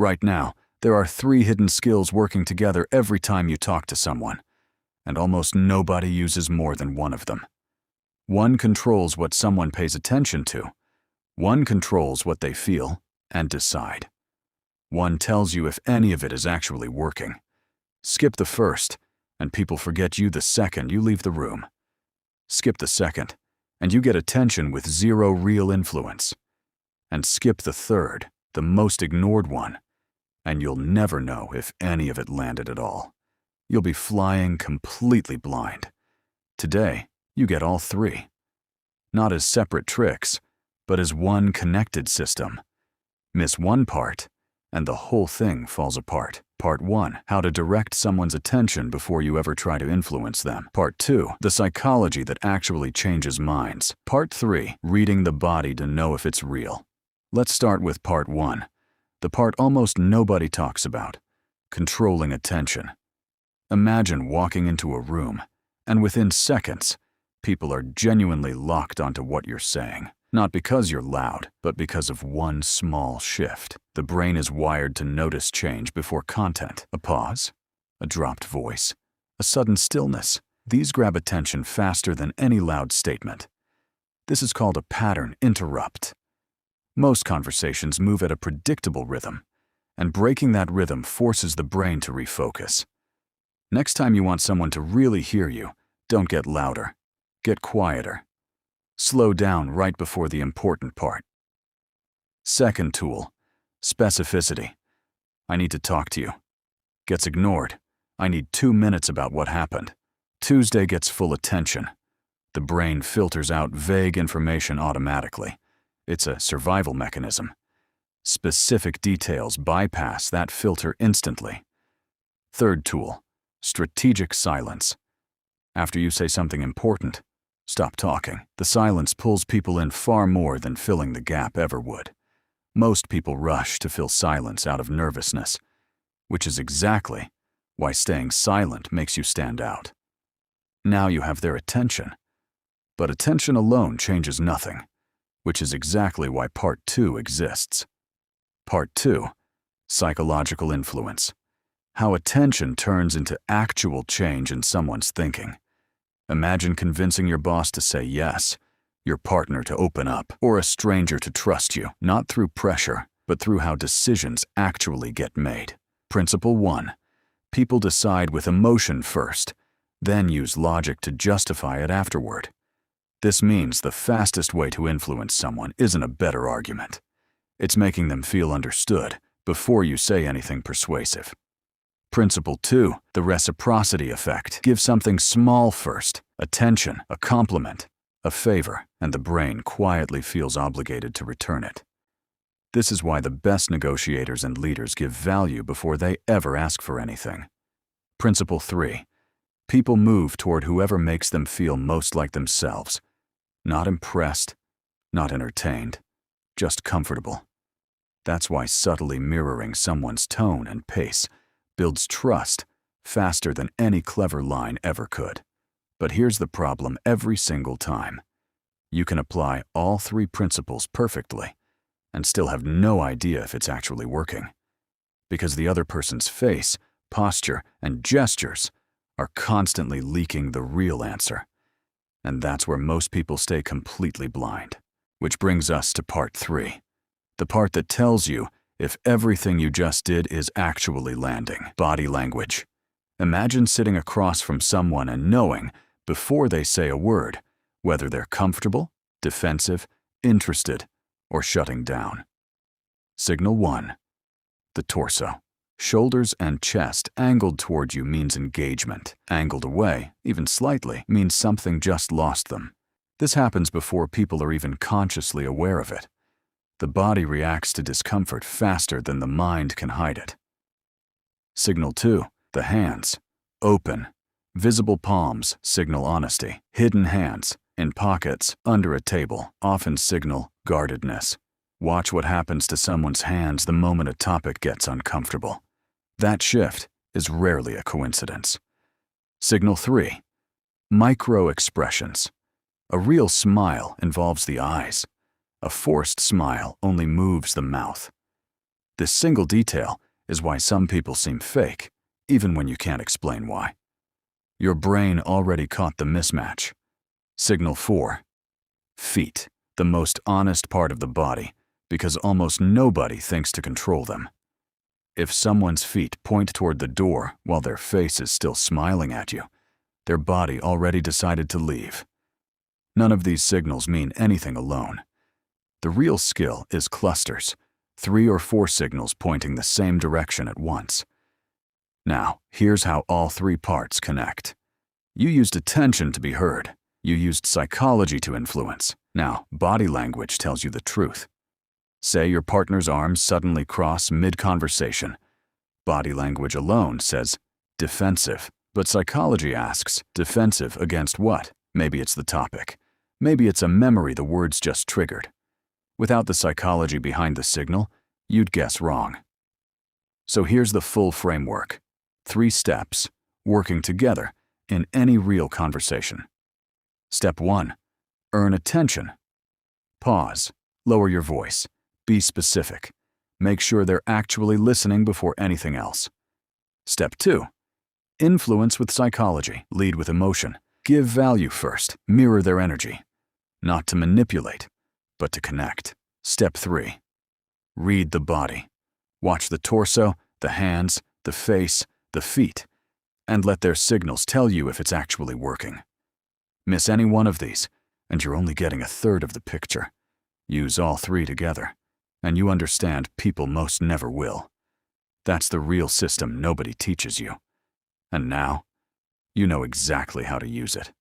Right now, there are 3 hidden skills working together every time you talk to someone, and almost nobody uses more than one of them. One controls what someone pays attention to. One controls what they feel and decide. One tells you if any of it is actually working. Skip the first, and people forget you the second you leave the room. Skip the second, and you get attention with 0 real influence. And skip the third, the most ignored one, and you'll never know if any of it landed at all. You'll be flying completely blind. Today, you get all 3. Not as separate tricks, but as one connected system. Miss one part, and the whole thing falls apart. Part 1, how to direct someone's attention before you ever try to influence them. Part 2, the psychology that actually changes minds. Part 3, reading the body to know if it's real. Let's start with Part 1, the part almost nobody talks about, controlling attention. Imagine walking into a room, and within seconds, people are genuinely locked onto what you're saying. Not because you're loud, but because of one small shift. The brain is wired to notice change before content. A pause, a dropped voice, a sudden stillness. These grab attention faster than any loud statement. This is called a pattern interrupt. Most conversations move at a predictable rhythm, and breaking that rhythm forces the brain to refocus. Next time you want someone to really hear you, don't get louder. Get quieter. Slow down right before the important part. Second tool, specificity. I need to talk to you. Gets ignored. I need 2 minutes about what happened. Tuesday gets full attention. The brain filters out vague information automatically. It's a survival mechanism. Specific details bypass that filter instantly. Third tool, strategic silence. After you say something important, stop talking. The silence pulls people in far more than filling the gap ever would. Most people rush to fill silence out of nervousness, which is exactly why staying silent makes you stand out. Now you have their attention. But attention alone changes nothing, which is exactly why Part 2 exists. Part 2, psychological influence. How attention turns into actual change in someone's thinking. Imagine convincing your boss to say yes, your partner to open up, or a stranger to trust you, not through pressure, but through how decisions actually get made. Principle 1. People decide with emotion first, then use logic to justify it afterward. This means the fastest way to influence someone isn't a better argument. It's making them feel understood before you say anything persuasive. Principle 2, the reciprocity effect. Give something small first, attention, a compliment, a favor, and the brain quietly feels obligated to return it. This is why the best negotiators and leaders give value before they ever ask for anything. Principle 3, people move toward whoever makes them feel most like themselves. Not impressed, not entertained, just comfortable. That's why subtly mirroring someone's tone and pace builds trust faster than any clever line ever could. But here's the problem every single time. You can apply all 3 principles perfectly and still have no idea if it's actually working. Because the other person's face, posture, and gestures are constantly leaking the real answer. And that's where most people stay completely blind. Which brings us to Part 3, the part that tells you if everything you just did is actually landing. Body language. Imagine sitting across from someone and knowing, before they say a word, whether they're comfortable, defensive, interested, or shutting down. Signal 1. The torso. Shoulders and chest angled toward you means engagement. Angled away, even slightly, means something just lost them. This happens before people are even consciously aware of it. The body reacts to discomfort faster than the mind can hide it. Signal 2. The hands. Open. Visible palms signal honesty. Hidden hands, in pockets, under a table, often signal guardedness. Watch what happens to someone's hands the moment a topic gets uncomfortable. That shift is rarely a coincidence. Signal 3. Micro-expressions. A real smile involves the eyes. A forced smile only moves the mouth. This single detail is why some people seem fake, even when you can't explain why. Your brain already caught the mismatch. Signal 4. Feet, the most honest part of the body, because almost nobody thinks to control them. If someone's feet point toward the door while their face is still smiling at you, their body already decided to leave. None of these signals mean anything alone. The real skill is clusters, 3 or 4 signals pointing the same direction at once. Now, here's how all 3 parts connect. You used attention to be heard. You used psychology to influence. Now, body language tells you the truth. Say your partner's arms suddenly cross mid-conversation. Body language alone says, defensive. But psychology asks, defensive against what? Maybe it's the topic. Maybe it's a memory the words just triggered. Without the psychology behind the signal, you'd guess wrong. So here's the full framework. 3 steps, working together in any real conversation. Step 1. Earn attention. Pause. Lower your voice. Be specific. Make sure they're actually listening before anything else. Step 2. Influence with psychology. Lead with emotion. Give value first. Mirror their energy. Not to manipulate, but to connect. Step 3. Read the body. Watch the torso, the hands, the face, the feet, and let their signals tell you if it's actually working. Miss any one of these, and you're only getting a third of the picture. Use all 3 together, and you understand people most never will. That's the real system nobody teaches you. And now, you know exactly how to use it.